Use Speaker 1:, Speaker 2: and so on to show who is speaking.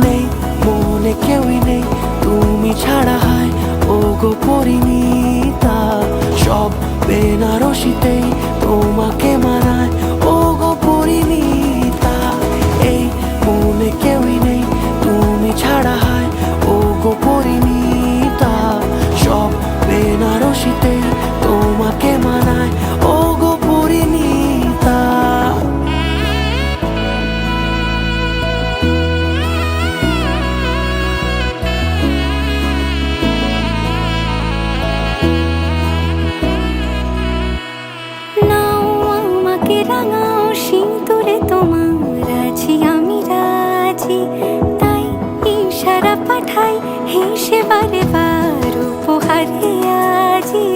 Speaker 1: নেই মনে কেউই নেই তুমি ছাড়া, হয় ও গো পরিণীতা। সব বেনারসিতেই তোমাকে মানায় ও গো পরিণীতা। এই মনে কেউই নেই তুমি ছাড়া, হয় ও গো পরিণীতা। সব বেনারসিতেই তোমাকে মানায় ও গো পরিণীতা।
Speaker 2: রাঙাও সিঁদুরে তোমার আছি আমি রাজি, তাই ইশারা পাঠাই হেসে বারে বার উপহারে আজি।